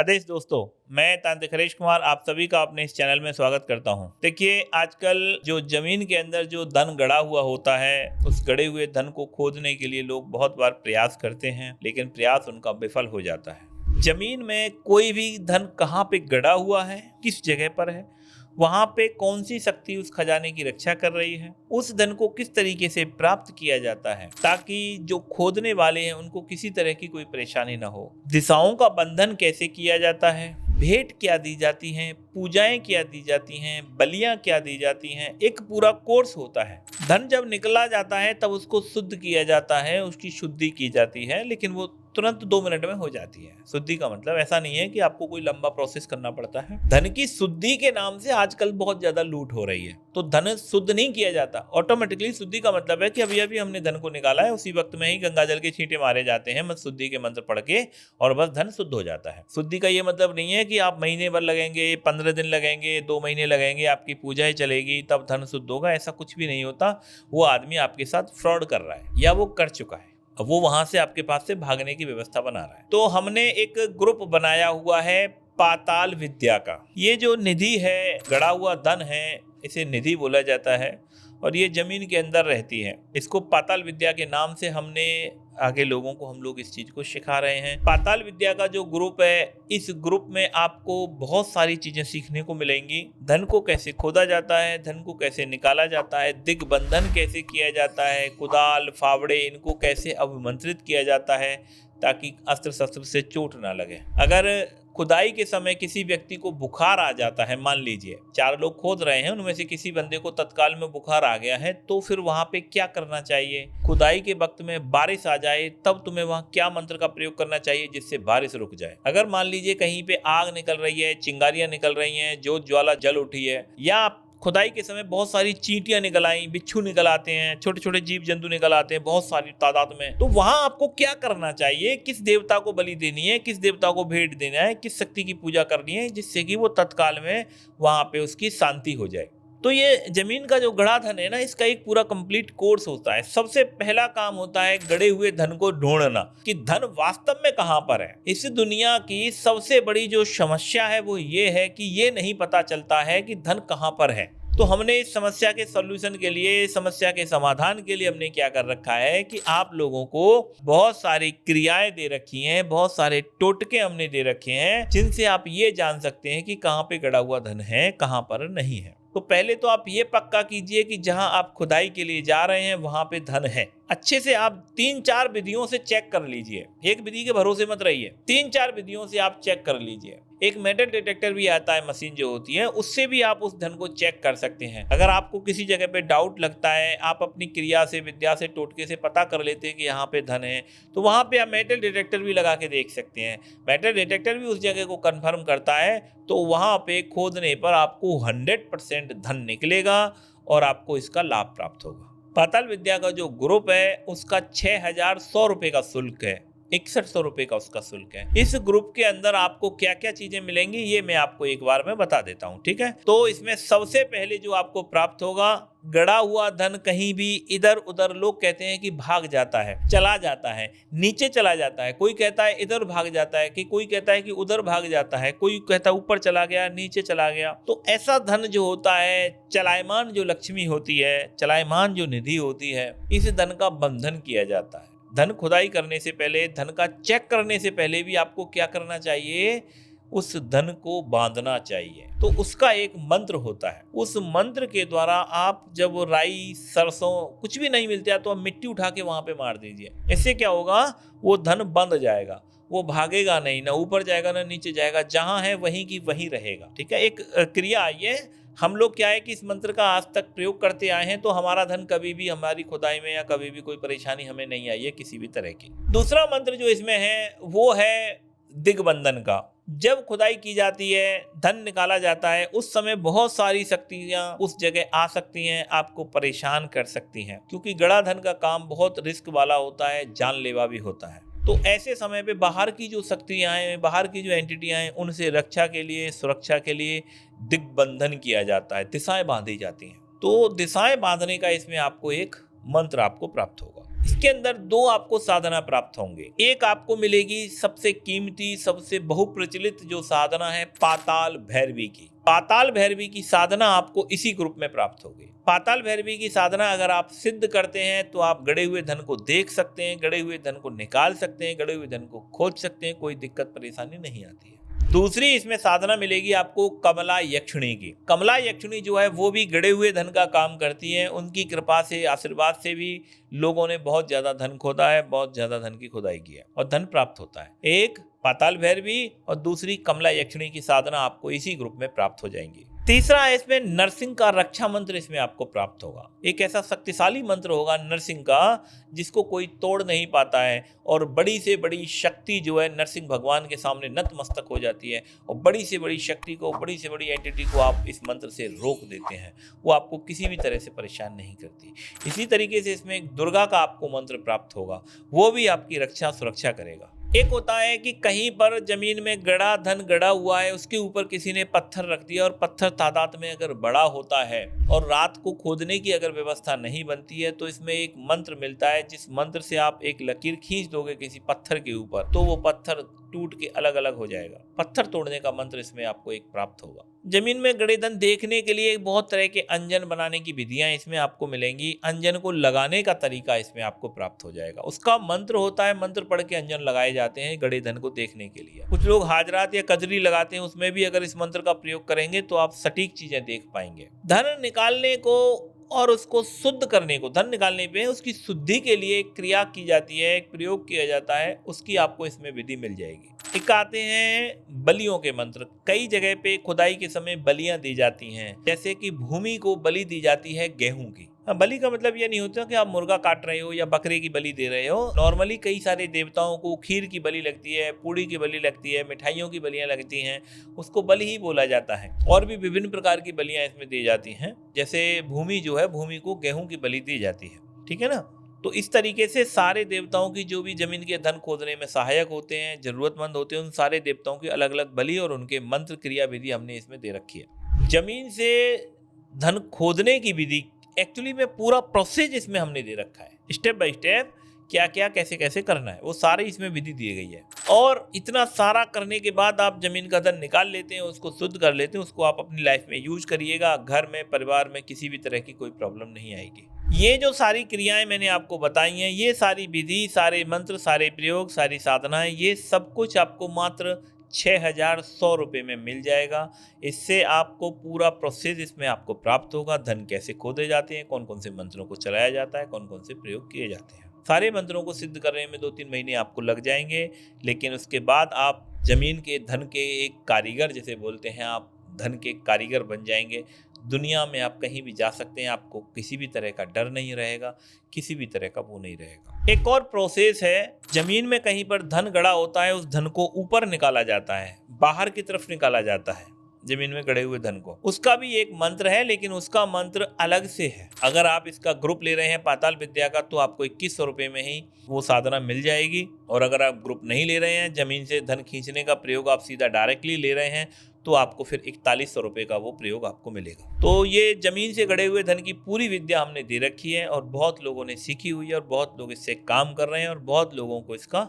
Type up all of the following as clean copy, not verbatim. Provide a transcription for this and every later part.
आदेश दोस्तों, मैं तांत्रिक हरीश कुमार आप सभी का अपने इस चैनल में स्वागत करता हूं। देखिए, आजकल जो जमीन के अंदर जो धन गड़ा हुआ होता है, उस गड़े हुए धन को खोदने के लिए लोग बहुत बार प्रयास करते हैं, लेकिन प्रयास उनका विफल हो जाता है। जमीन में कोई भी धन कहाँ पे गड़ा हुआ है, किस जगह पर है, वहां पे कौन सी शक्ति उस खजाने की रक्षा कर रही है, उस धन को किस तरीके से प्राप्त किया जाता है ताकि जो खोदने वाले हैं उनको किसी तरह की कोई परेशानी ना हो। दिशाओं का बंधन कैसे किया जाता है, भेंट क्या दी जाती हैं, पूजाएं क्या दी जाती हैं, बलियां क्या दी जाती हैं, एक पूरा कोर्स होता है। धन जब निकला जाता है तब उसको शुद्ध किया जाता है, उसकी शुद्धि की जाती है, लेकिन वो तुरंत 2 मिनट में हो जाती है। शुद्धि का मतलब ऐसा नहीं है कि आपको कोई लंबा प्रोसेस करना पड़ता है। धन की शुद्धि के नाम से आजकल बहुत ज्यादा लूट हो रही है, तो धन शुद्ध नहीं किया जाता। ऑटोमेटिकली शुद्धि का मतलब है कि अभी अभी हमने धन को निकाला है, उसी वक्त में ही गंगा जल के छींटे मारे जाते हैं, बस शुद्धि के मंत्र पढ़ के, और बस धन शुद्ध हो जाता है। शुद्धि का ये मतलब नहीं है कि आप महीने भर लगेंगे, 15 दिन लगेंगे, 2 महीने लगेंगे, आपकी पूजाएं चलेगी तब धन शुद्ध होगा, ऐसा कुछ भी नहीं होता। वो आदमी आपके साथ फ्रॉड कर रहा है या वो कर चुका है, अब वो वहां से आपके पास से भागने की व्यवस्था बना रहा है। तो हमने एक ग्रुप बनाया हुआ है पाताल विद्या का। ये जो निधि है, गड़ा हुआ धन है, इसे निधि बोला जाता है और ये जमीन के अंदर रहती है। इसको पाताल विद्या के नाम से हमने आगे लोगों को हम लोग इस चीज को सिखा रहे हैं। पाताल विद्या का जो ग्रुप है, इस ग्रुप में आपको बहुत सारी चीजें सीखने को मिलेंगी। धन को कैसे खोदा जाता है, धन को कैसे निकाला जाता है, दिग्बंधन कैसे किया जाता है, कुदाल फावड़े इनको कैसे अभिमंत्रित किया जाता है ताकि अस्त्र शस्त्र से चोट ना लगे। अगर खुदाई के समय किसी व्यक्ति को बुखार आ जाता है, मान लीजिए 4 लोग खोद रहे हैं, उनमें से किसी बंदे को तत्काल में बुखार आ गया है, तो फिर वहां पे क्या करना चाहिए? खुदाई के वक्त में बारिश आ जाए तब तुम्हें वहां क्या मंत्र का प्रयोग करना चाहिए जिससे बारिश रुक जाए? अगर मान लीजिए कहीं पे आग निकल रही है, चिंगारियां निकल रही हैं, जोत ज्वाला जल उठी है, या खुदाई के समय बहुत सारी चींटियां निकल आई, बिच्छू निकल आते हैं, छोटे छोटे जीव जंतु निकल आते हैं बहुत सारी तादाद में, तो वहां आपको क्या करना चाहिए? किस देवता को बलि देनी है, किस देवता को भेंट देना है, किस शक्ति की पूजा करनी है जिससे कि वो तत्काल में वहां पे उसकी शांति हो जाए? तो ये जमीन का जो गड़ा धन है ना, इसका एक पूरा कंप्लीट कोर्स होता है। सबसे पहला काम होता है गड़े हुए धन को ढूंढना कि धन वास्तव में कहां पर है। इस दुनिया की सबसे बड़ी जो समस्या है वो ये है कि ये नहीं पता चलता है कि धन कहां पर है। तो हमने इस समस्या के सॉल्यूशन के लिए, समस्या के समाधान के लिए हमने क्या कर रखा है कि आप लोगों को बहुत सारी क्रियाएं दे रखी हैं, बहुत सारे टोटके हमने दे रखे हैं जिनसे आप ये जान सकते हैं कि कहां पे गड़ा हुआ धन है, कहां पर नहीं है। तो पहले तो आप ये पक्का कीजिए कि जहां आप खुदाई के लिए जा रहे हैं वहां पे धन है। अच्छे से आप 3-4 विधियों से चेक कर लीजिए, एक विधि के भरोसे मत रहिए, 3-4 विधियों से आप चेक कर लीजिए। एक मेटल डिटेक्टर भी आता है, मशीन जो होती है, उससे भी आप उस धन को चेक कर सकते हैं। अगर आपको किसी जगह पे डाउट लगता है, आप अपनी क्रिया से, विद्या से, टोटके से पता कर लेते हैं कि यहाँ पे धन है, तो वहां पे आप मेटल डिटेक्टर भी लगा के देख सकते हैं। मेटल डिटेक्टर भी उस जगह को कंफर्म करता है, तो वहां पे खोदने पर आपको 100% धन निकलेगा और आपको इसका लाभ प्राप्त होगा। पाताल विद्या का जो ग्रुप है उसका 6100 रुपए का शुल्क है, 6100 रुपए का उसका शुल्क है। इस ग्रुप के अंदर आपको क्या क्या चीजें मिलेंगी ये मैं आपको एक बार में बता देता हूँ, ठीक है? तो इसमें सबसे पहले जो आपको प्राप्त होगा, गड़ा हुआ धन कहीं भी इधर उधर, लोग कहते हैं कि भाग जाता है, चला जाता है, नीचे चला जाता है, कोई कहता है इधर भाग जाता है, कि कोई कहता है कि उधर भाग जाता है, कोई कहता है ऊपर चला गया, नीचे चला गया। तो ऐसा धन जो होता है, चलायमान जो लक्ष्मी होती है, चलायमान जो निधि होती है, इस धन का बंधन किया जाता है। धन खुदाई करने से पहले, धन का चेक करने से पहले भी आपको क्या करना चाहिए? उस धन को बांधना चाहिए। तो उसका एक मंत्र होता है, उस मंत्र के द्वारा आप जब राई, सरसों कुछ भी नहीं मिलता तो आप मिट्टी उठा के वहां पे मार दीजिए। इससे क्या होगा? वो धन बंध जाएगा, वो भागेगा नहीं, ना ऊपर जाएगा ना नीचे जाएगा, जहां है वहीं की वहीं रहेगा, ठीक है? एक क्रिया ये हम लोग क्या है कि इस मंत्र का आज तक प्रयोग करते आए हैं, तो हमारा धन कभी भी हमारी खुदाई में या कभी भी कोई परेशानी हमें नहीं आई है किसी भी तरह की। दूसरा मंत्र जो इसमें है वो है दिग्बंधन का। जब खुदाई की जाती है, धन निकाला जाता है, उस समय बहुत सारी शक्तियां उस जगह आ सकती हैं, आपको परेशान कर सकती हैं, क्योंकि गड़ा धन का काम बहुत रिस्क वाला होता है, जानलेवा भी होता है। तो ऐसे समय पे बाहर की जो शक्तियां हैं, बाहर की जो एंटिटियां हैं, उनसे रक्षा के लिए, सुरक्षा के लिए दिग्बंधन किया जाता है, दिशाएं बांधी जाती हैं। तो दिशाएं बांधने का इसमें आपको एक मंत्र आपको प्राप्त होगा। इसके अंदर दो आपको साधना प्राप्त होंगे। एक आपको मिलेगी सबसे कीमती, सबसे बहुप्रचलित जो साधना है पाताल भैरवी की। पाताल भैरवी की साधना आपको इसी ग्रुप में प्राप्त होगी। पाताल भैरवी की साधना अगर आप सिद्ध करते हैं तो आप गड़े हुए धन को देख सकते हैं, गड़े हुए धन को निकाल सकते हैं, गड़े हुए धन को खोज सकते हैं, कोई दिक्कत परेशानी नहीं आती है। दूसरी इसमें साधना मिलेगी आपको कमला यक्षिणी की। कमला यक्षिणी जो है वो भी गड़े हुए धन का काम करती है। उनकी कृपा से, आशीर्वाद से भी लोगों ने बहुत ज्यादा धन खोदा है, बहुत ज्यादा धन की खुदाई की है और धन प्राप्त होता है। एक पाताल भैरवी और दूसरी कमला यक्षिणी की साधना आपको इसी ग्रुप में प्राप्त हो जाएंगी। तीसरा है इसमें नरसिंह का रक्षा मंत्र इसमें आपको प्राप्त होगा। एक ऐसा शक्तिशाली मंत्र होगा नरसिंह का जिसको कोई तोड़ नहीं पाता है और बड़ी से बड़ी शक्ति जो है नरसिंह भगवान के सामने नतमस्तक हो जाती है और बड़ी से बड़ी शक्ति को, बड़ी से बड़ी एंटिटी को आप इस मंत्र से रोक देते हैं। वो आपको किसी भी तरह से परेशान नहीं करती। इसी तरीके से इसमें एक दुर्गा का आपको मंत्र प्राप्त होगा, वो भी आपकी रक्षा सुरक्षा करेगा। एक होता है कि कहीं पर जमीन में गड़ा धन गड़ा हुआ है, उसके ऊपर किसी ने पत्थर रख दिया और पत्थर तादाद में अगर बड़ा होता है और रात को खोदने की अगर व्यवस्था नहीं बनती है तो इसमें एक मंत्र मिलता है, जिस मंत्र से आप एक लकीर खींच दोगे किसी पत्थर के ऊपर तो वो पत्थर टूट के अलग अलग हो जाएगा। पत्थर तोड़ने का मंत्र इसमें आपको एक प्राप्त होगा। जमीन में गड़े धन देखने के लिए बहुत तरह के अंजन बनाने की विधियां इसमें आपको मिलेंगी। अंजन को लगाने का तरीका इसमें आपको प्राप्त हो जाएगा। उसका मंत्र होता है, मंत्र पढ़ के अंजन लगाए जाते हैं गड़े धन को देखने के लिए। कुछ लोग हाजरात या कजरी लगाते हैं, उसमें भी अगर इस मंत्र का प्रयोग करेंगे तो आप सटीक चीजें देख पाएंगे। धन निकालने को और उसको शुद्ध करने को, धन निकालने पे उसकी शुद्धि के लिए एक क्रिया की जाती है, एक प्रयोग किया जाता है, उसकी आपको इसमें विधि मिल जाएगी। एक आते हैं बलियों के मंत्र। कई जगह पे खुदाई के समय बलियां दी जाती हैं, जैसे कि भूमि को बलि दी जाती है गेहूं की। बलि का मतलब ये नहीं होता कि आप मुर्गा काट रहे हो या बकरे की बलि दे रहे हो। नॉर्मली कई सारे देवताओं को खीर की बलि लगती है, पूड़ी की बलि लगती है, मिठाइयों की बलियां लगती हैं, उसको बलि ही बोला जाता है। और भी विभिन्न प्रकार की बलियां इसमें दी जाती हैं, जैसे भूमि जो है, भूमि को गेहूं की बलि दी जाती है, ठीक है ना। तो इस तरीके से सारे देवताओं की जो भी जमीन के धन खोदने में सहायक होते हैं, जरूरतमंद होते हैं, उन सारे देवताओं की अलग अलग बलि और उनके मंत्र क्रिया विधि हमने इसमें दे रखी है। जमीन से धन खोदने की विधि एक्चुअली में पूरा प्रोसेस इसमें हमने दे रखा है, स्टेप बाय स्टेप क्या क्या कैसे कैसे करना है वो सारी इसमें विधि दी गई है। और इतना सारा करने के बाद आप जमीन का धन निकाल लेते हैं, उसको शुद्ध कर लेते हैं, उसको आप अपनी लाइफ में यूज करिएगा। घर में, परिवार में किसी भी तरह की कोई प्रॉब्लम नहीं आएगी। ये जो सारी क्रियाएं मैंने आपको बताई हैं, ये सारी विधि, सारे मंत्र, सारे प्रयोग, सारी साधनाएं, ये सब कुछ आपको मात्र 6100 रुपये में मिल जाएगा। इससे आपको पूरा प्रोसेस इसमें आपको प्राप्त होगा। धन कैसे खोदे जाते हैं, कौन कौन से मंत्रों को चलाया जाता है, कौन कौन से प्रयोग किए जाते हैं। सारे मंत्रों को सिद्ध करने में 2-3 महीने आपको लग जाएंगे, लेकिन उसके बाद आप जमीन के धन के एक कारीगर जैसे बोलते हैं, आप धन के कारीगर बन जाएंगे। दुनिया में आप कहीं भी जा सकते हैं, आपको किसी भी तरह का डर नहीं रहेगा, किसी भी तरह का वो नहीं रहेगा। एक और प्रोसेस है, जमीन में कहीं पर धन गड़ा होता है, उस धन को ऊपर निकाला जाता है, बाहर की तरफ निकाला जाता है जमीन में गड़े हुए धन को। उसका भी एक मंत्र है, लेकिन उसका मंत्र अलग से है। अगर आप इसका ग्रुप ले रहे हैं पाताल विद्या का तो आपको 2100 रुपये में ही वो साधना मिल जाएगी। और अगर आप ग्रुप नहीं ले रहे हैं, जमीन से धन खींचने का प्रयोग आप सीधा डायरेक्टली ले रहे हैं, तो आपको फिर 4100 रुपये का वो प्रयोग आपको मिलेगा। तो ये जमीन से गड़े हुए धन की पूरी विद्या हमने दे रखी है और बहुत लोगों ने सीखी हुई है और बहुत लोग इससे काम कर रहे हैं और बहुत लोगों को इसका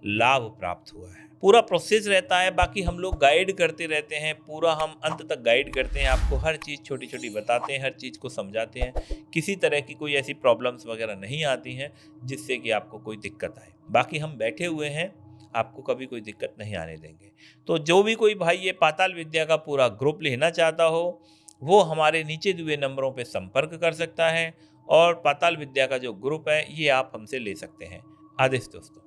लाभ प्राप्त हुआ है। पूरा प्रोसेस रहता है, बाकी हम लोग गाइड करते रहते हैं, पूरा हम अंत तक गाइड करते हैं, आपको हर चीज़ छोटी छोटी बताते हैं, हर चीज़ को समझाते हैं। किसी तरह की कोई ऐसी प्रॉब्लम्स वगैरह नहीं आती हैं जिससे कि आपको कोई दिक्कत आए। बाकी हम बैठे हुए हैं, आपको कभी कोई दिक्कत नहीं आने देंगे। तो जो भी कोई भाई ये पाताल विद्या का पूरा ग्रुप लेना चाहता हो वो हमारे नीचे दिए नंबरों पे संपर्क कर सकता है और पाताल विद्या का जो ग्रुप है ये आप हमसे ले सकते हैं। आदेश दोस्तों।